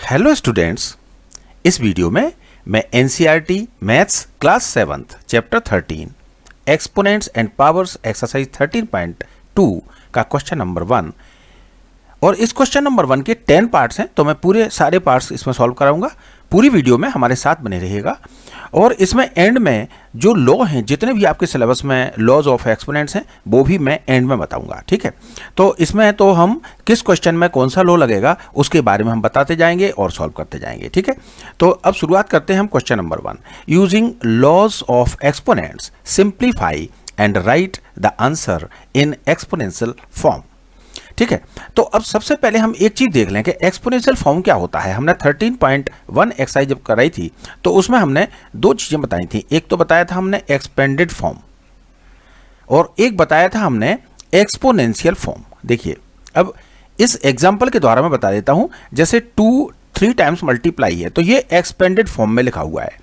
Hello students, इस video में मैं NCERT maths class 7th chapter 13 exponents and powers exercise 13.2 का क्वेश्चन नंबर 1 और इस क्वेश्चन नंबर 1 के 10 पार्ट्स हैं, तो मैं पूरे सारे पार्ट्स इसमें सॉल्व कराऊंगा। पूरी वीडियो में हमारे साथ बने रहिएगा और इसमें एंड में जो लॉ हैं, जितने भी आपके सिलेबस में लॉज ऑफ एक्सपोनेंट्स हैं, वो भी मैं एंड में बताऊंगा। ठीक है, तो इसमें तो हम किस क्वेश्चन में कौन सा लॉ लगेगा उसके बारे में हम बताते जाएंगे और सॉल्व करते जाएंगे। ठीक है, तो अब शुरुआत करते हैं हम question number 1। Using laws of exponents simplify and write the answer in exponential form. ठीक है, तो अब सबसे पहले हम एक चीज देख लें कि एक्सपोनेंशियल फॉर्म क्या होता है। हमने 13.1 एक्सरसाइज जब कराई थी तो उसमें हमने दो चीजें बताई थी। एक तो बताया था हमने एक्सपेंडेड फॉर्म और एक बताया था हमने एक्सपोनेंशियल फॉर्म। देखिए, अब इस एग्जांपल के द्वारा मैं बता देता हूं। जैसे 2 3 टाइम्स मल्टीप्लाई है तो ये एक्सपेंडेड फॉर्म में लिखा हुआ है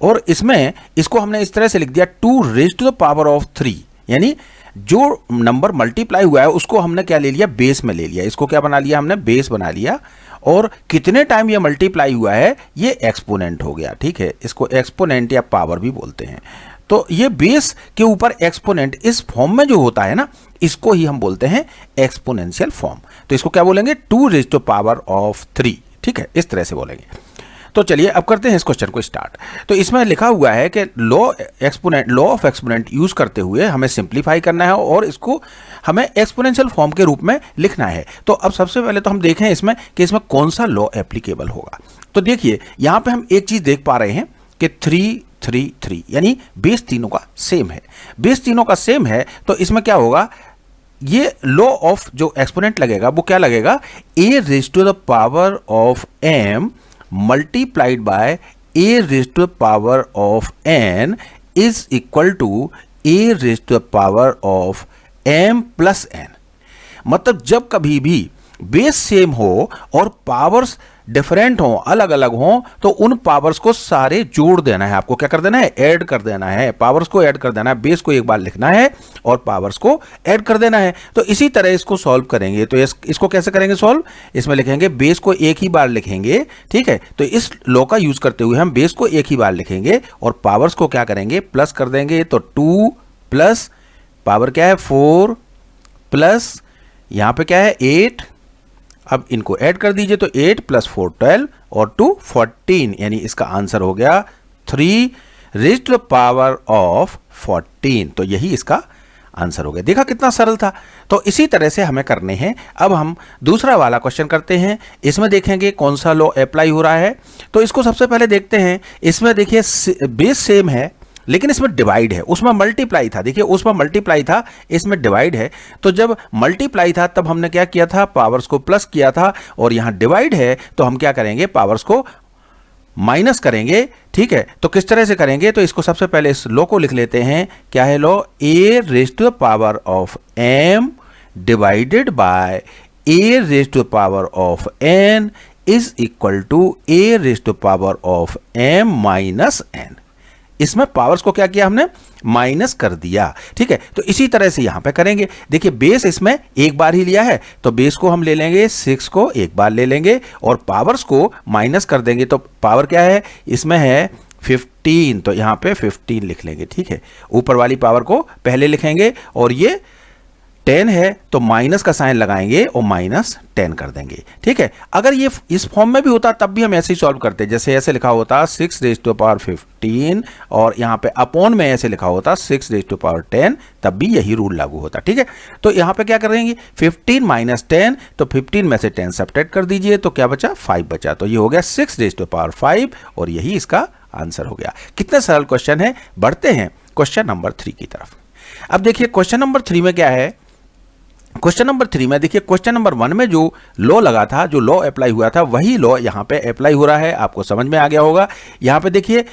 और इसमें इसको हमने इस तरह से लिख दिया 2 raised to the power of 3, यानी जो नंबर मल्टीप्लाई हुआ है उसको हमने क्या ले लिया, बेस में ले लिया। इसको क्या बना लिया हमने, बेस बना लिया और कितने टाइम ये मल्टीप्लाई हुआ है ये एक्सपोनेंट हो गया। ठीक है, इसको एक्सपोनेंट या पावर भी बोलते हैं। तो ये बेस के ऊपर एक्सपोनेंट इस फॉर्म में जो होता है ना, इसको ही हम बोलते हैं एक्सपोनेंशियल फॉर्म। तो इसको क्या बोलेंगे, 2 रेज़्ड टू पावर ऑफ 3। ठीक है, इस तरह से बोलेंगे। तो चलिए अब करते हैं इस क्वेश्चन को स्टार्ट। तो इसमें लिखा हुआ है कि लॉ ऑफ एक्सपोनेंट यूज करते हुए हमें सिंप्लीफाई करना है और इसको हमें एक्सपोनेंशियल फॉर्म के रूप में लिखना है। तो अब सबसे पहले तो हम देखें इसमें कि इसमें कौन सा लॉ एप्लीकेबल होगा। तो देखिए यहां पे हम एक चीज देख पा रहे हैं कि 3 3 3 यानी बेस तीनों का सेम है। बेस तीनों का सेम है तो इसमें क्या होगा, ये लॉ ऑफ जो एक्सपोनेंट लगेगा वो क्या लगेगा, a raised to the power of m multiplied by a raised to the power of n is equal to a raised to the power of m plus n। मतलब जब कभी भी base same हो और पावर्स डिफरेंट हो, अलग अलग हो, तो उन पावर्स को सारे जोड़ देना है। आपको क्या कर देना है, ऐड कर देना है। पावर्स को ऐड कर देना है, बेस को एक बार लिखना है और पावर्स को ऐड कर देना है। तो इसी तरह इसको सॉल्व करेंगे। तो इसको कैसे करेंगे सॉल्व, इसमें लिखेंगे बेस को एक ही बार लिखेंगे। ठीक है, तो इस लॉ का यूज करते हुए हम बेस को एक ही बार लिखेंगे और पावर्स को क्या करेंगे, प्लस कर देंगे। तो 2 प्लस पावर क्या है 4 प्लस यहां पे क्या है 8। अब इनको ऐड कर दीजिए तो 8 + 4 12 और 2 14, यानी इसका आंसर हो गया 3 raised to the power of 14। तो यही इसका आंसर हो गया। देखा कितना सरल था। तो इसी तरह से हमें करने हैं। अब हम दूसरा वाला क्वेश्चन करते हैं। इसमें देखेंगे कौन सा लॉ अप्लाई हो रहा है। तो इसको सबसे पहले देखते हैं। इसमें देखिए बेस सेम है लेकिन इसमें डिवाइड है, उसमें मल्टीप्लाई था। देखिए उसमें मल्टीप्लाई था, इसमें डिवाइड है। तो जब मल्टीप्लाई था तब हमने क्या किया था, पावर्स को प्लस किया था और यहां डिवाइड है तो हम क्या करेंगे, पावर्स को माइनस करेंगे। ठीक है, तो किस तरह से करेंगे, तो इसको सबसे पहले इस लॉ को लिख लेते हैं। क्या है law, a raised to the power of m divided by a raised to the power of n is equal to a raised to the power of m minus n। इसमें पावर्स को क्या किया हमने, माइनस कर दिया। ठीक है, तो इसी तरह से यहां पे करेंगे। देखिए बेस इसमें एक बार ही लिया है तो बेस को हम ले लेंगे 6 को एक बार ले लेंगे और पावर्स को माइनस कर देंगे। तो पावर क्या है, इसमें है 15, तो यहां पे 15 लिख लेंगे। ठीक है, ऊपर वाली पावर को पहले लिखेंगे और ये 10 है तो माइनस का साइन लगाएंगे और -10 कर देंगे। ठीक है, अगर ये इस फॉर्म में भी होता तब भी हम ऐसे ही सॉल्व करते। जैसे ऐसे लिखा होता 6 रेज़्ड टू द पावर 15 और यहाँ पे अपॉन में ऐसे लिखा होता 6 रेज़्ड टू द पावर 10, तब भी यही रूल लागू होता। ठीक है, तो यहाँ पे क्या करेंगे, 15 - 10, तो 15 में से 10 सब्ट्रैक्ट कर दीजिए तो क्या बचा, 5 बचा। तो ये हो गया 6 रेज़्ड टू द पावर 5 और यही इसका आंसर हो गया। कितना सरल क्वेश्चन है। बढ़ते हैं क्वेश्चन नंबर 3 की तरफ। अब देखिए क्वेश्चन नंबर 3 में क्या है। क्वेश्चन नंबर 3 में देखिए क्वेश्चन नंबर 1 में जो लॉ लगा था, जो लॉ अप्लाई हुआ था, वही लॉ यहाँ पे अप्लाई हो रहा है। आपको समझ में आ गया होगा। यहाँ पे देखिए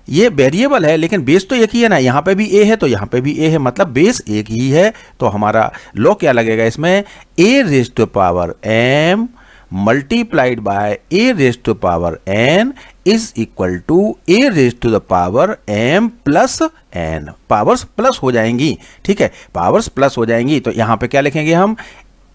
ये वेरिएबल है लेकिन बेस तो एक ही है ना, यहाँ पे भी a है तो यहाँ पे भी a है, मतलब बेस एक ही है। तो हमारा लॉ क्या लगेगा इसमें, a raised to the power m multiplied by a raised to the power n is equal to a raised to the power m plus n। Powers plus हो जाएंगी। ठीक है, पावर्स प्लस हो जाएंगी तो यहां पे क्या लिखेंगे हम,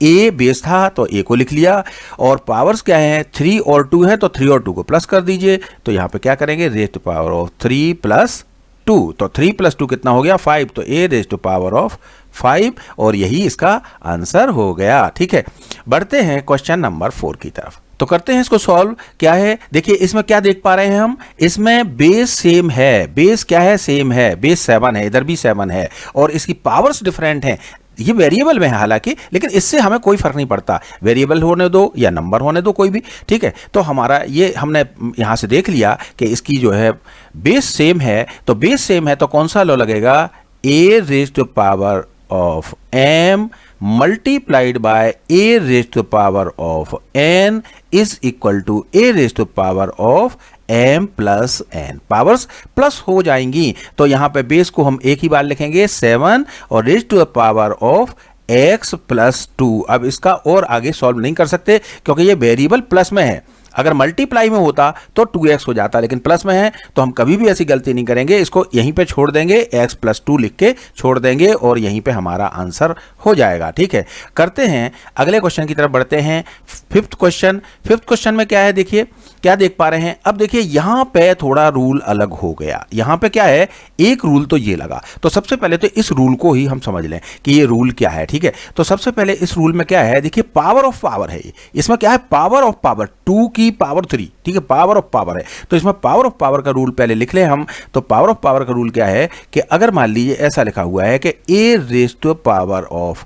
ए बेस था तो ए को लिख लिया, और पावर्स क्या है 3 और 2 है तो 3 और 2 को प्लस कर दीजिए, तो यहाँ पे क्या करेंगे raise to power of 3 plus 2, तो 3 प्लस 2 कितना हो गया 5, तो ए रेज़ टू पावर ऑफ 5, और यही इसका आंसर हो गया। ठीक है, बढ़ते हैं क्वेश्चन नंबर 4 की तरफ। तो करते हैं इसको सॉल्व। क्या है देखिए, इसमें क्या देख पा रहे हैं हम, इसमें बेस सेम है, बेस क्या है सेम है, बेस 7 है, इधर भी 7 है, और इसकी पावर्स डिफरेंट हैं। ये वेरिएबल में है हालांकि, लेकिन इससे हमें कोई फर्क नहीं पड़ता, वेरिएबल होने दो या नंबर होने दो कोई भी। ठीक है, तो हमारा ये हमने यहां से देख लिया कि इसकी जो है बेस सेम है, तो बेस सेम है तो कौन सा लॉ लगेगा, A raise to power of m multiplied by a raised to power of n is equal to a raised to power of m plus n। Powers plus हो जाएंगी, तो यहां पे बेस को हम एक ही बार लिखेंगे 7 और raise to power of x plus 2। अब इसका और आगे सॉल्व नहीं कर सकते क्योंकि ये वेरिएबल प्लस में है, अगर मल्टीप्लाई में होता तो 2x हो जाता, लेकिन प्लस में है तो हम कभी भी ऐसी गलती नहीं करेंगे, इसको यहीं पे छोड़ देंगे, x प्लस 2 लिख के छोड़ देंगे और यहीं पे हमारा आंसर हो जाएगा। ठीक है, करते हैं अगले क्वेश्चन की तरफ बढ़ते हैं। फिफ्थ क्वेश्चन में क्या है देखिए, क्या देख पा रहे हैं, अब देखिए यहां पे थोड़ा रूल अलग हो गया। यहां पे क्या है, एक रूल तो ये लगा, तो सबसे पहले तो इस रूल को ही हम समझ लें कि ये रूल क्या है। ठीक है, तो सबसे पहले इस रूल में क्या है देखिए, पावर ऑफ पावर है, इसमें क्या है पावर ऑफ पावर 2 की पावर 3। ठीक है, पावर ऑफ पावर है, तो इसमें पावर ऑफ पावर का रूल पहले लिख ले हम। तो पावर ऑफ पावर का रूल क्या है कि अगर मान लीजिए ऐसा लिखा हुआ है कि A raise to power of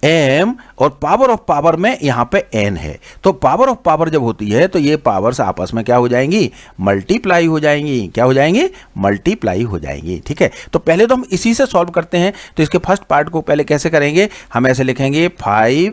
m और पावर ऑफ पावर में यहां पे n है, तो पावर ऑफ पावर जब होती है तो ये पावर्स आपस में क्या हो जाएंगी, मल्टीप्लाई हो जाएंगी। क्या हो जाएंगी, मल्टीप्लाई हो जाएंगी। ठीक है, तो पहले तो हम इसी से सॉल्व करते हैं। तो इसके फर्स्ट पार्ट को पहले कैसे करेंगे, हम ऐसे लिखेंगे 5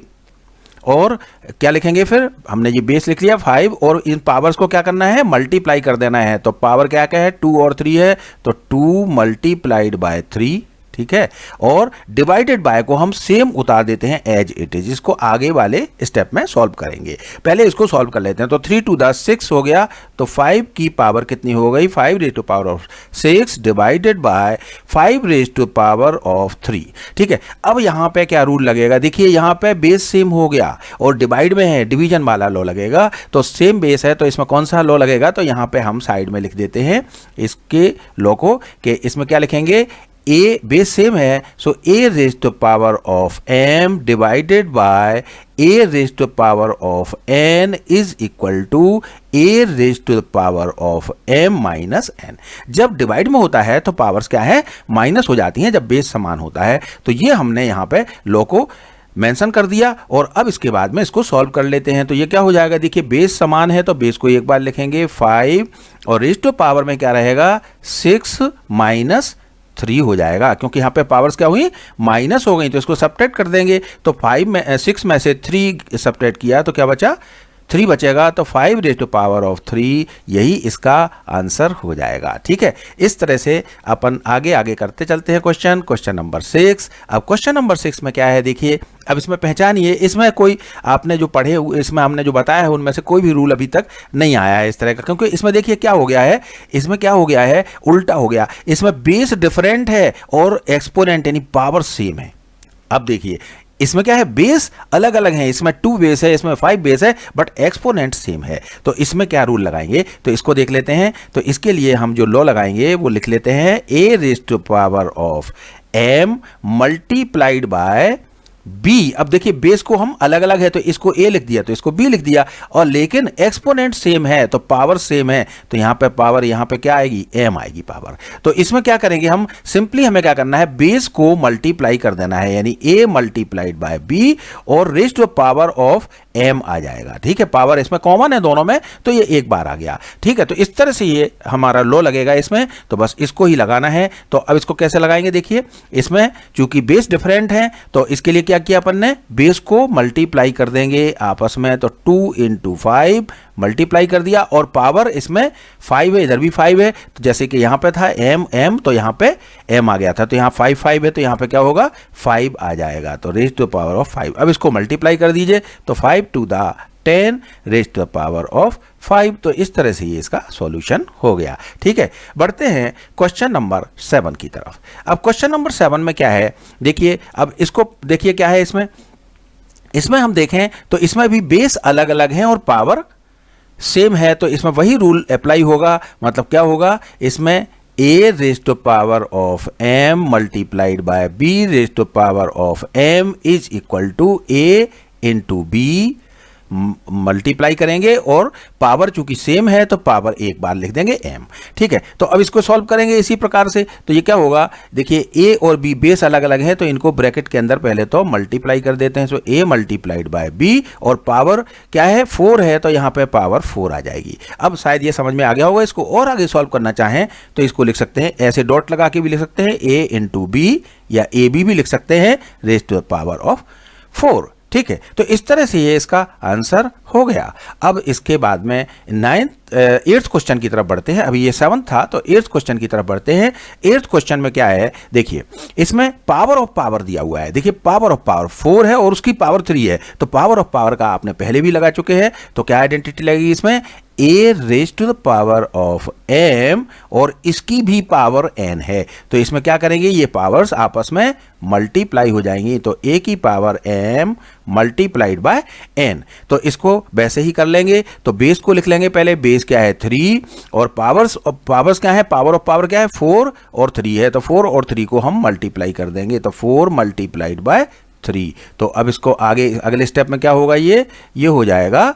और क्या लिखेंगे, फिर हमने ये बेस लिख लिया 5 और इन पावर्स को क्या करना है, मल्टीप्लाई कर देना है। तो पावर क्या क्या है 2 और 3 है, तो 2 मल्टीप्लाइड बाय 3। ठीक है, और डिवाइडेड बाय को हम सेम उतार देते हैं एज इट इज, इसको आगे वाले स्टेप में सॉल्व करेंगे। पहले इसको सॉल्व कर लेते हैं। तो 3 टू द 6 हो गया, तो 5 की पावर कितनी हो गई, 5 raise to power of 6 divided by 5 raise to power of 3। ठीक है, अब यहां पे क्या रूल लगेगा, देखिए यहां पे बेस सेम हो गया और डिवाइड में है, डिवीजन वाला लॉ लगेगा। तो सेम बेस है तो इसमें कौन सा लॉ लगेगा, तो यहां पे हम साइड में लिख देते हैं इसके लॉ को, कि इसमें क्या लिखेंगे, ए बेस सेम है, so A raise to power of m divided by A raise to power of n is equal to A raise to power of m minus n। जब डिवाइड में होता है तो पावर्स क्या है, माइनस हो जाती हैं जब बेस समान होता है। तो ये हमने यहाँ पे लॉ को मेंशन कर दिया और अब इसके बाद में इसको सॉल्व कर लेते हैं। तो ये क्या हो जाएगा, देखिए बेस समान है तो बेस को एक बार लिखेंगे 5 और रेज़ टू पावर में क्या रहेगा 6 माइनस 3 हो जाएगा, क्योंकि यहाँ पे पावर्स क्या हुई, माइनस हो गई, तो इसको सब्ट्रैक्ट कर देंगे। तो 6 में से 3 सब्ट्रैक्ट किया तो क्या बचा, 3 बचेगा, तो 5 रेज़ टू पावर ऑफ 3 यही इसका आंसर हो जाएगा। ठीक है, इस तरह से अपन आगे आगे करते चलते हैं। Question number 6। अब क्वेश्चन नंबर 6 में क्या है देखिए, अब इसमें पहचानिए, इसमें कोई आपने जो पढ़े, इसमें हमने जो बताया है उनमें से कोई भी रूल अभी तक नहीं आया है इस तरह का, क्योंकि इसमें देखिए क्या हो गया है, इसमें क्या हो गया है, उल्टा हो गया। इसमें बेस डिफरेंट है और एक्सपोनेंट यानी पावर सेम है। अब देखिए इसमें क्या है, बेस अलग अलग है, इसमें 2 बेस है, इसमें 5 बेस है, बट एक्सपोनेंट सेम है। तो इसमें क्या रूल लगाएंगे, तो इसको देख लेते हैं। तो इसके लिए हम जो लॉ लगाएंगे वो लिख लेते हैं A raise to power of m multiplied by b। अब देखिए बेस को हम अलग अलग है तो इसको a लिख दिया तो इसको b लिख दिया, और लेकिन एक्सपोनेंट सेम है तो पावर सेम है, तो यहां पे पावर यहां पे क्या आएगी, m आएगी पावर। तो इसमें क्या करेंगे हम, सिंपली हमें क्या करना है, बेस को मल्टीप्लाई कर देना है, यानी a मल्टीप्लाइड बाय b और raise to power of m आ जाएगा। ठीक है, पावर इसमें कॉमन है दोनों में, तो ये एक बार आ गया। ठीक है, तो इस तरह से ये हमारा लॉ लगेगा इसमें, तो बस इसको ही लगाना है। तो अब इसको कैसे लगाएंगे देखिए, इसमें चूंकि बेस डिफरेंट है तो इसके लिए क्या किया अपन ने, बेस को मल्टीप्लाई कर देंगे आपस में, तो 2 × 5 मल्टीप्लाई कर दिया, और पावर इसमें 5 है, इधर भी 5 है, तो जैसे कि यहाँ पे था m तो यहाँ पे m आ गया था, तो यहाँ 5 है तो यहाँ पे क्या होगा 5 आ जाएगा, तो रेज़ टू पावर ऑफ 5। अब इसको मल्टीप्लाई कर दीजिए, तो 5 to the 10 raise to power of 5। तो इस तरह से ये इसका सॉल्यूशन हो गया। ठीक है, बढ़ते हैं क्वेश्चन नंबर 7 की तरफ। अब क्वेश्चन नंबर 7 में क्या है देखिए, अब इसको देखिए क्या है इसमें, इसमें हम देखें तो इसमें भी बेस अलग अलग हैं और पावर सेम है, तो इसमें वही रूल अप्लाई होगा। मतलब क्या होगा, इसमें a raise to power of m multiplied by b raise to power of m is equal to a into b multiply करेंगे और पावर चूंकि सेम है तो पावर एक बार लिख देंगे m। ठीक है, तो अब इसको सॉल्व करेंगे इसी प्रकार से। तो ये क्या होगा, देखिए a और b बेस अलग अलग है तो इनको ब्रैकेट के अंदर पहले तो मल्टीप्लाई कर देते हैं। सो a मल्टीप्लाइड बाय b और पावर क्या है 4 है तो यहाँ पे पावर 4 आ जाएगी। अब शायद ये समझ में आ गया होगा। इसको और आगे सॉल्व करना चाहें तो इसको लिख सकते हैं ऐसे, डॉट लगा के भी लिख सकते हैं a इंटू बी या ए बी भी लिख सकते हैं raise to the power of 4। ठीक है, तो इस तरह से ये इसका आंसर हो गया। अब इसके बाद में 8th क्वेश्चन की तरफ बढ़ते हैं। अभी ये 7th था तो 8th क्वेश्चन की तरफ बढ़ते हैं। 8th क्वेश्चन में क्या है, देखिए इसमें पावर ऑफ पावर दिया हुआ है। देखिए पावर ऑफ पावर 4 है और उसकी पावर 3 है, तो पावर ऑफ पावर का आपने पहले भी लगा चुके हैं। तो क्या आइडेंटिटी लगेगी इसमें, a raise to the power of m और इसकी भी पावर n है। तो इसमें क्या करेंगे, ये पावर्स आपस में मल्टीप्लाई हो जाएंगी। तो a की power m multiplied by n। तो इसको वैसे ही कर लेंगे। तो बेस को लिख लेंगे पहले, बेस क्या है 3 और पावर्स क्या है, पावर ऑफ पावर क्या है 4 और 3 है। तो 4 और 3 को हम मल्टीप्लाई कर देंगे तो 4 मल्टीप्लाइड बाय 3। तो अब इसको आगे अगले स्टेप में क्या होगा, ये हो जाएगा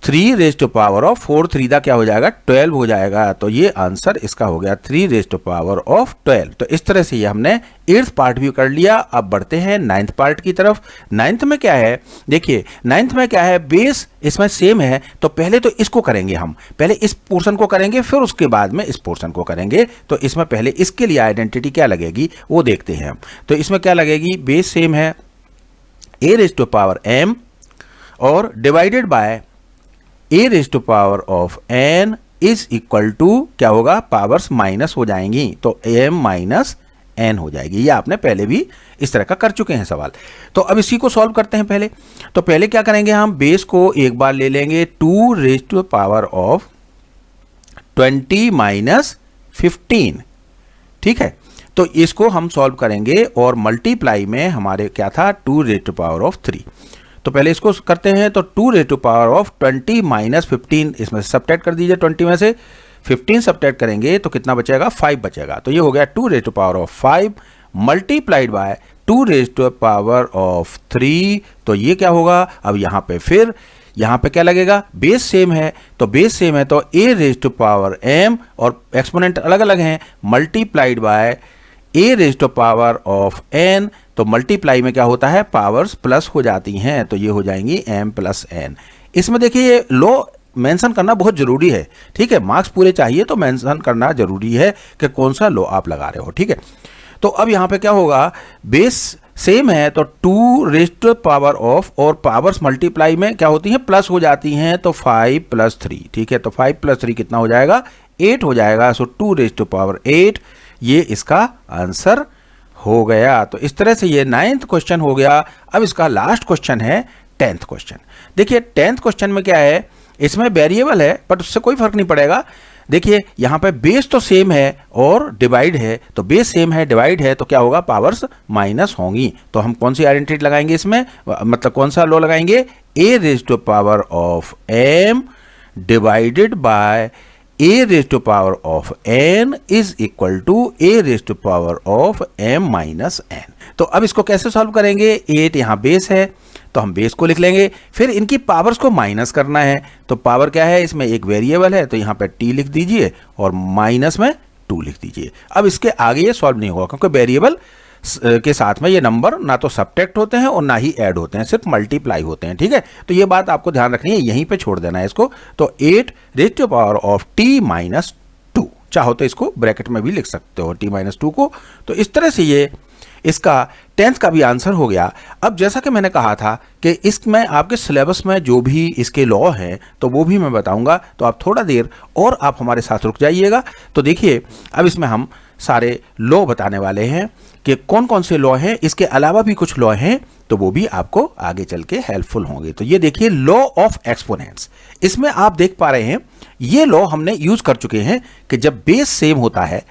3 रेज टू पावर ऑफ 4 3 का क्या हो जाएगा 12 हो जाएगा। तो ये आंसर इसका हो गया 3 रेज टू पावर ऑफ 12। तो इस तरह से ये हमने 8th पार्ट भी कर लिया। अब बढ़ते हैं 9th पार्ट की तरफ। 9th में क्या है, देखिए 9th में क्या है, बेस इसमें सेम है तो पहले तो इसको करेंगे हम, पहले इस पोर्शन को करेंगे फिर उसके बाद में इस पोर्शन को करेंगे। तो इसमें पहले इसके लिए आइडेंटिटी क्या लगेगी वो देखते हैं हम। तो इसमें क्या लगेगी, बेस सेम है a raise to power m और divided by a raise to power of n is equal to क्या होगा, पावर्स माइनस हो जाएंगी तो m माइनस n हो जाएगी। ये आपने पहले भी इस तरह का कर चुके हैं सवाल। तो अब इसी को सॉल्व करते हैं पहले। तो पहले क्या करेंगे, हम बेस को एक बार ले लेंगे 2 raise to power of 20 minus 15। ठीक है, तो इसको हम सॉल्व करेंगे और मल्टीप्लाई में हमारे क्या था 2 रेज टू पावर ऑफ 3। तो पहले इसको करते हैं। तो 2 raise to power of 20 minus 15 इसमें सब्ट्रैक्ट कर दीजिए। 20 में से 15 सब्ट्रैक्ट करेंगे तो कितना बचेगा, 5 बचेगा। तो ये हो गया 2 raise to power of 5 multiplied by 2 raise to power of 3। तो ये क्या होगा, अब यहाँ पे फिर यहाँ पे क्या लगेगा, बेस सेम है तो बेस सेम है तो a raise to power m और एक्सपोनेंट अलग अलग हैं multiplied by a raise to power of n। तो मल्टीप्लाई में क्या होता है, पावर्स प्लस हो जाती हैं तो ये हो जाएंगी m प्लस n। इसमें देखिए ये लो मेंशन करना बहुत जरूरी है। ठीक है, मार्क्स पूरे चाहिए तो मेंशन करना जरूरी है कि कौन सा लो आप लगा रहे हो। ठीक है, तो अब यहाँ पे क्या होगा, बेस सेम है तो 2 रेज टू पावर ऑफ और पावर्स मल्टीप्लाई में क्या होती हैं, प्लस हो जाती हैं तो 5 प्लस 3। ठीक है, तो 5 प्लस 3 कितना हो जाएगा, 8 हो जाएगा। सो 2 रेज टू पावर 8 ये इसका आंसर हो गया। तो इस तरह से ये 9th क्वेश्चन हो गया। अब इसका लास्ट क्वेश्चन है 10th क्वेश्चन। देखिए 10th क्वेश्चन में क्या है, इसमें वेरिएबल है बट उससे कोई फर्क नहीं पड़ेगा। देखिए यहाँ पे बेस तो सेम है और डिवाइड है, तो बेस सेम है डिवाइड है तो क्या होगा, पावर्स माइनस होंगी। तो हम कौन सी आइडेंटिटी लगाएंगे इसमें, मतलब कौन सा लॉ लगाएंगे, a raise to power of m divided by a raise to power of n is equal to a raise to power of m minus n। तो अब इसको कैसे सॉल्व करेंगे, 8 यहाँ बेस है तो हम बेस को लिख लेंगे, फिर इनकी पावर्स को माइनस करना है। तो पावर क्या है, इसमें एक वेरिएबल है तो यहाँ पे t लिख दीजिए और माइनस में 2 लिख दीजिए। अब इसके आगे ये सॉल्व नहीं होगा क्योंकि वेरिएबल के साथ में ये नंबर ना तो सब्ट्रैक्ट होते हैं और ना ही ऐड होते हैं, सिर्फ मल्टीप्लाई होते हैं। ठीक है, तो ये बात आपको ध्यान रखनी है, यहीं पे छोड़ देना है इसको। तो 8 raise to power of t minus 2, चाहो तो इसको ब्रैकेट में भी लिख सकते हो t माइनस 2 को। तो इस तरह से ये इसका 10th का भी आंसर हो गया। अब जैसा कि मैंने कहा था कि इसमें आपके सिलेबस में जो भी इसके लॉ हैं तो वो भी मैं बताऊंगा, तो आप थोड़ा देर और आप हमारे साथ रुक जाइएगा। तो देखिए अब इसमें हम सारे लॉ बताने वाले हैं कि कौन कौन से लॉ हैं। इसके अलावा भी कुछ लॉ हैं तो वो भी आपको आगे चल के हेल्पफुल होंगे। तो ये देखिए लॉ ऑफ एक्सपोनेंट्स, इसमें आप देख पा रहे हैं ये लॉ हमने यूज कर चुके हैं कि जब बेस सेम होता है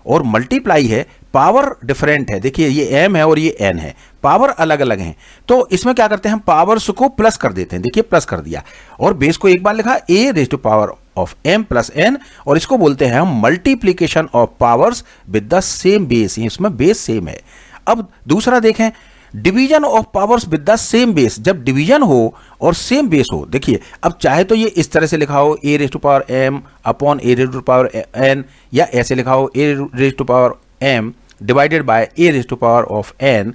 और मल्टीप्लाई है, पावर डिफरेंट है, देखिए ये m है और ये n है, पावर अलग अलग हैं, तो इसमें क्या करते हैं हम पावर्स को प्लस कर देते हैं, देखिए प्लस कर दिया और बेस को एक बार लिखा a raise to power of m plus n, और इसको बोलते हैं हम multiplication of powers with the same base, इसमें बेस सेम है। अब दूसरा देखें, division of powers with the same base, जब डिवीजन हो और सेम बेस हो, देखिए अब चाहे तो ये इस तरह से लिखा हो a raise to power m upon a raise to power n, या ऐसे लिखा हो a raise to power m divided by a raise to power of n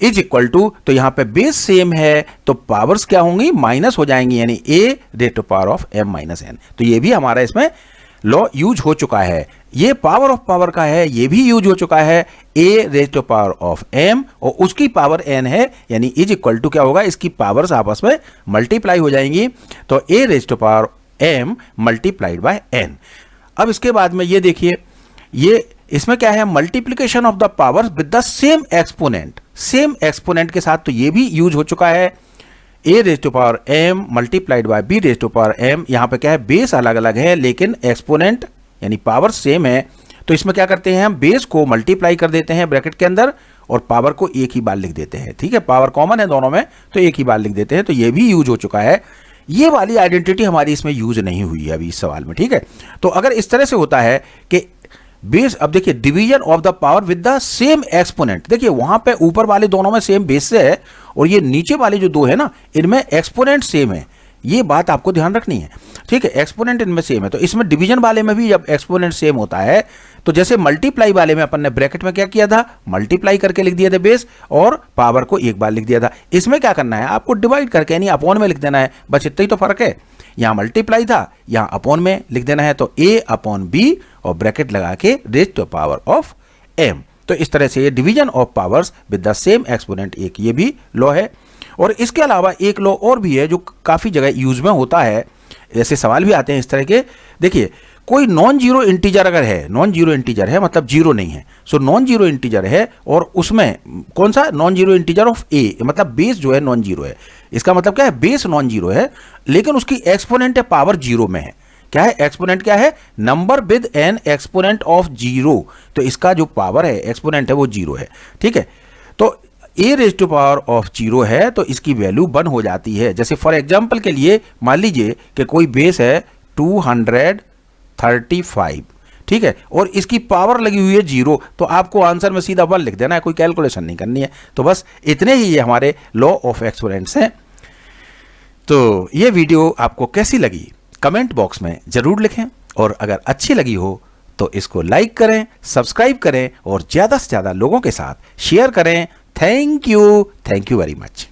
is equal to, तो यहां पे बेस सेम है तो पावर्स क्या होंगी, माइनस हो जाएंगी, यानी a raise to power of m minus n। तो ये भी हमारा इसमें लॉ यूज हो चुका है, ये पावर ऑफ पावर का है, ये भी यूज हो चुका है, a raise to power of m और उसकी पावर n है, यानी इज इक्वल टू क्या होगा, इसकी पावर्स आपस में मल्टीप्लाई हो जाएंगी, तो a raise to power m multiplied by n। अब इसके बाद में ये देखिए, ये इसमें क्या है, multiplication of the powers with the same exponent, same exponent के साथ, तो ये भी यूज हो चुका है, a raise to power m multiplied by b raise to power m। यहाँ पे क्या है, बेस अलग अलग है लेकिन एक्सपोनेंट यानी पावर सेम है, तो इसमें क्या करते हैं हम बेस को मल्टीप्लाई कर देते हैं ब्रैकेट के अंदर और पावर को एक ही बार लिख देते हैं, ठीक है, पावर कॉमन है दोनों में तो एक ही बार लिख देते हैं, तो ये भी यूज हो चुका है। ये वाली आइडेंटिटी हमारी इसमें यूज नहीं हुई है अभी इस सवाल में, ठीक है। तो अगर इस तरह से होता है कि बेस, अब देखिए division of the power with the same exponent, देखिए वहां पे ऊपर वाले दोनों में सेम बेस से है और ये नीचे वाले जो दो है ना इनमें एक्सपोनेंट सेम है, ये बात आपको ध्यान रखनी है, ठीक है, एक्सपोनेंट इनमें सेम है। तो इसमें डिवीजन वाले में भी जब एक्सपोनेंट सेम होता है तो जैसे मल्टीप्लाई वाले में अपन ने ब्रैकेट में क्या किया था, मल्टीप्लाई करके लिख दिया था बेस और पावर को एक बार लिख दिया था, इसमें क्या करना है आपको डिवाइड करके यानी अपॉन में लिख देना है, बस इतना ही तो फर्क है, यहाँ मल्टीप्लाई था यहाँ अपॉन में लिख देना है, तो a अपॉन b और ब्रैकेट लगा के raise to power of m। तो इस तरह से ये division of powers with the same exponent एक ये भी लॉ है। और इसके अलावा एक लॉ और भी है जो काफ़ी जगह यूज में होता है, ऐसे सवाल भी आते हैं इस तरह के, देखिए कोई नॉन जीरो इंटीजर अगर है, नॉन जीरो इंटीजर है मतलब जीरो नहीं है, सो नॉन जीरो इंटीजर है और उसमें कौन सा non zero integer of a, मतलब बेस जो है नॉन जीरो है, इसका मतलब क्या है बेस नॉन जीरो है लेकिन उसकी एक्सपोनेंट है पावर जीरो में है, क्या है एक्सपोनेंट क्या है, number with N exponent of zero, तो इसका जो पावर है एक्सपोनेंट है वो जीरो है, ठीक है। तो a raise to power of zero है तो इसकी वैल्यू 1 हो जाती है। जैसे फॉर एग्जांपल के लिए मान लीजिए कि कोई बेस है 235, ठीक है, और इसकी पावर लगी हुई है जीरो, तो आपको आंसर में सीधा 1 लिख देना है, कोई कैलकुलेशन नहीं करनी है। तो बस इतने ही ये हमारे लॉ ऑफ एक्सपोनेंट्स हैं। तो ये वीडियो आपको कैसी लगी कमेंट बॉक्स में जरूर लिखें और अगर अच्छी लगी हो तो इसको लाइक करें, सब्सक्राइब करें और ज़्यादा से ज़्यादा लोगों के साथ शेयर करें। Thank you very much.